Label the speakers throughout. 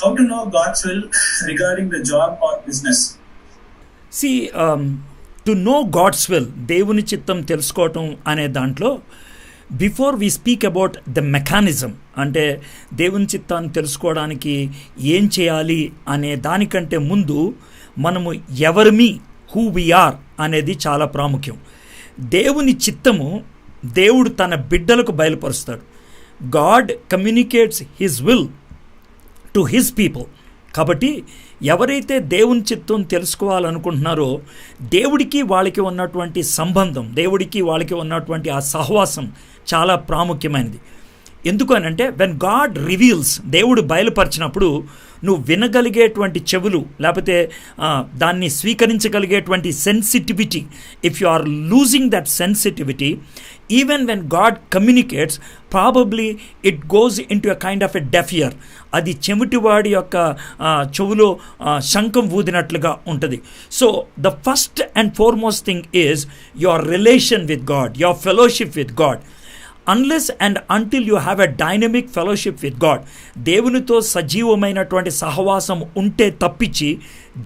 Speaker 1: How to know God's will regarding the job or business?
Speaker 2: See, to know God's will, దేవుని చిత్తం తెలుసుకోవటం అనే దాంట్లో before we speak about the mechanism, అంటే దేవుని చిత్తాన్ని తెలుసుకోవడానికి ఏం చేయాలి అనే దానికంటే ముందు మనము ఎవరిమి, హూ వి ఆర్ అనేది చాలా ప్రాముఖ్యం. దేవుని చిత్తము దేవుడు తన బిడ్డలకు బయలుపరుస్తాడు. God communicates his will to his people. కాబట్టి ఎవరైతే దేవుని చిత్తం తెలుసుకోవాలనుకుంటున్నారో దేవుడికి వాళ్ళకి ఉన్నటువంటి సంబంధం, దేవుడికి వాళ్ళకి ఉన్నటువంటి ఆ సహవాసం చాలా ప్రాముఖ్యమైనది. ఎందుకు అని అంటే వెన్ గాడ్ రివీల్స్, దేవుడు బయలుపరిచినప్పుడు నువ్వు వినగలిగేటువంటి చెవులు, లేకపోతే దాన్ని స్వీకరించగలిగేటువంటి sensitivity, if you are losing that sensitivity, even when God communicates probably it goes in to a kind of a deaf ear. అది చెవిటివాడి యొక్క చెవులో శంఖం ఊదినట్లుగా ఉంటుంది. So the first and foremost thing is your relation with God, your fellowship with God. Unless and until you have a dynamic fellowship with God, దేవునితో సజీవమైనటువంటి సహవాసం ఉంటే తప్పించి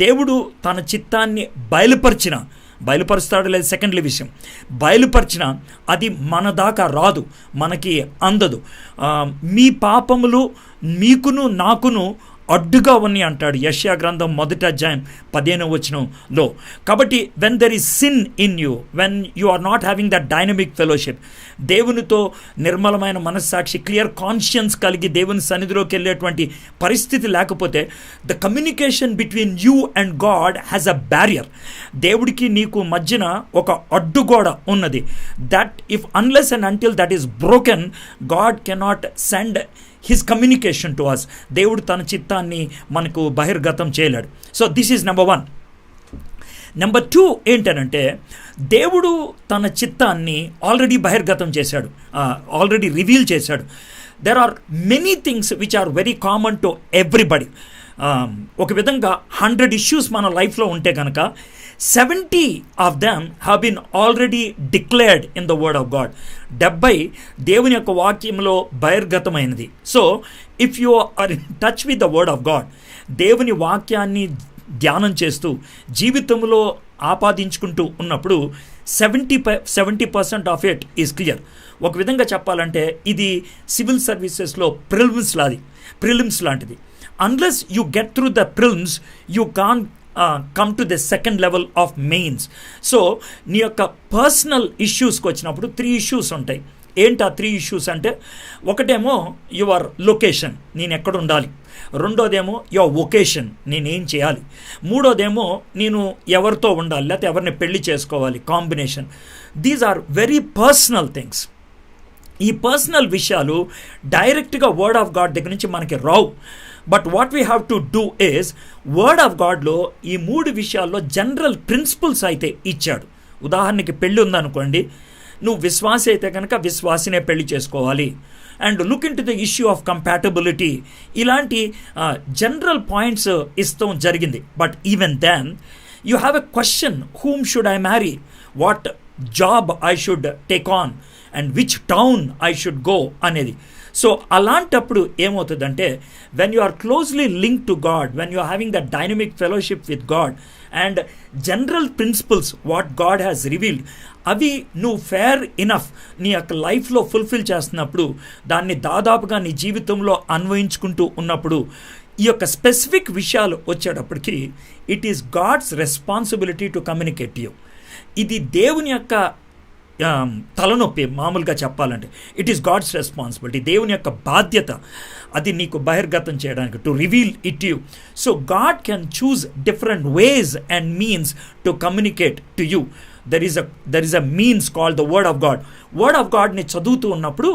Speaker 2: దేవుడు తన చిత్తాన్ని బయలుపరుస్తాడు లేదు సెకండ్లీ విషయం, బయలుపరిచిన అది మన దాకా రాదు, మనకి అందదు. మీ పాపములు మీకును నాకును అడ్డుగా ఉన్నాయి అంటాడు యెషయా గ్రంథం 1వ అధ్యాయం 15వ వచనంలో. కాబట్టి when there is sin in you, when you are not having that dynamic fellowship, దేవునితో నిర్మలమైన మనస్సాక్షి, క్లియర్ కాన్షియన్స్ కలిగి దేవుని సన్నిధిలోకి వెళ్ళేటువంటి పరిస్థితి లేకపోతే the communication between you and God has a barrier. దేవుడికి నీకు మధ్యన ఒక అడ్డుగోడ ఉన్నది. That if unless and until that is broken, God cannot send his communication to us. దేవుడు తన చిత్తాన్ని మనకు బహిర్గతం చేయలేడు. So this is number 1. Number 2 ఏంటనంటే దేవుడు తన చిత్తాన్ని ఆల్రెడీ బహిర్గతం చేశాడు, ఆల్రెడీ రివీల్ చేశాడు. There are many things which are very common to everybody. ఒక విధంగా 100 ఇష్యూస్ మన లైఫ్లో ఉంటే కనుక 70 of them have been already declared in the word of God. 70 దేవుని యొక్క వాక్యంలో బహిర్గతమైనది. So if you are in touch with the word of God, దేవుని వాక్యాన్ని ధ్యానం చేస్తూ జీవితంలో ఆపాదించుకుంటూ ఉన్నప్పుడు 70% ఆఫ్ ఇట్ ఈజ్ క్లియర్. ఒక విధంగా చెప్పాలంటే ఇది సివిల్ సర్వీసెస్లో ప్రిలిమ్స్ లాంటిది. Unless you get through the prelims you can come to the second level of mains. So నీ యొక్క పర్సనల్ ఇష్యూస్కి వచ్చినప్పుడు 3 ఇష్యూస్ ఉంటాయి. ఏంటి ఆ 3 ఇష్యూస్ అంటే, ఒకటేమో యువర్ లొకేషన్, నేను ఎక్కడ ఉండాలి. రెండోదేమో యువర్ వొకేషన్, నేనేం చేయాలి. మూడోదేమో నేను ఎవరితో ఉండాలి, లేకపోతే ఎవరిని పెళ్లి చేసుకోవాలి, combination. These are very personal things. ఈ పర్సనల్ విషయాలు డైరెక్ట్గా వర్డ్ ఆఫ్ గాడ్ దగ్గర నుంచి మనకి రావు. But what we have to do is, word of గాడ్లో ఈ 3 విషయాల్లో జనరల్ ప్రిన్సిపల్స్ అయితే ఇచ్చాడు. ఉదాహరణకి పెళ్ళి ఉందనుకోండి, నువ్వు విశ్వాసి అయితే కనుక విశ్వాసినే పెళ్లి చేసుకోవాలి. And look into the issue of compatibility, ఇలాంటి జనరల్ పాయింట్స్ ఇస్తాం జరిగింది. But even then you have a question, whom should I marry, what job I should take on and which town I should go అనేది. So అలాంటప్పుడు ఏమవుతుందంటే, when you are closely link to God, when you are having that dynamic fellowship with God and general principles what God has revealed, అవి నువ్వు fair enough నీ యొక్క లైఫ్లో fulfil చేస్తున్నప్పుడు, దాన్ని దాదాపుగా నీ జీవితంలో అన్వయించుకుంటూ ఉన్నప్పుడు, ఈ యొక్క స్పెసిఫిక్ విషయాలు వచ్చేటప్పటికి it is God's responsibility to communicate you. ఇది దేవుని యొక్క తలనొప్పి. మామూలుగా చెప్పాలంటే ఇట్ ఈస్ గాడ్స్ రెస్పాన్సిబిలిటీ, దేవుని యొక్క బాధ్యత అది నీకు బహిర్గతం చేయడానికి, to reveal it you. So God can choose different ways and means to communicate to you. There is a means called the word of God. Word of గాడ్ని చదువుతూ ఉన్నప్పుడు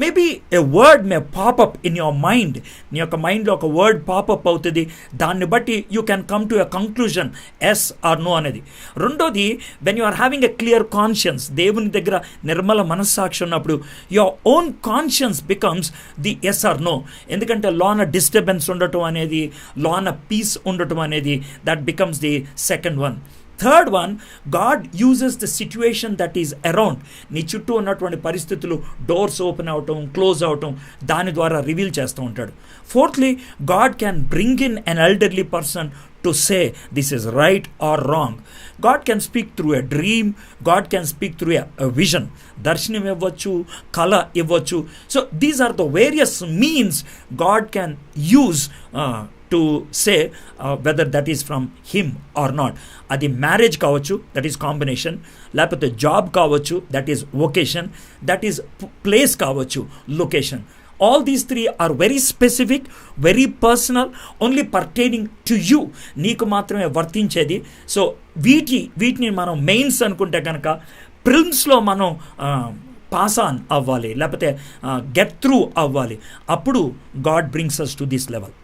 Speaker 2: maybe a word may pop up in your mind. నీ యొక్క మైండ్లో ఒక word pop up అవుతుంది, దాన్ని బట్టి you can come to a conclusion, yes or no అనేది. రెండోది, when you are having a clear conscience, దేవుని దగ్గర నిర్మల మనస్సాక్షి ఉన్నప్పుడు your own conscience becomes the yes or no. ఎందుకంటే లోన డిస్టర్బెన్స్ ఉండటం అనేది, లోన పీస్ ఉండటం అనేది, that becomes the second one. Third one, God uses the situation that is around. నీ చుట్టూ ఉన్నటువంటి పరిస్థితులు, డోర్స్ ఓపెన్ అవటం, క్లోజ్ అవటం, దాని ద్వారా రివీల్ చేస్తూ ఉంటాడు. Fourthly, God can bring in an elderly person to say this is right or wrong. God can speak through a dream. God can speak through a vision. Darshanam ivvachu, kala ivvachu. So these are the various means God can use to say whether that is from him or not. Adi marriage kavachu, that is combination. Lapothe job kavachu, that is vocation. That is place kavachu, location. All these three are very specific, very personal, only pertaining to you. నీకు మాత్రమే వర్తించేది. So వీటిని మనం mains అనుకుంటే కనుక ప్రిలిమ్స్లో మనం pass on అవ్వాలి, లేకపోతే get through అవ్వాలి. అప్పుడు God brings us to this level.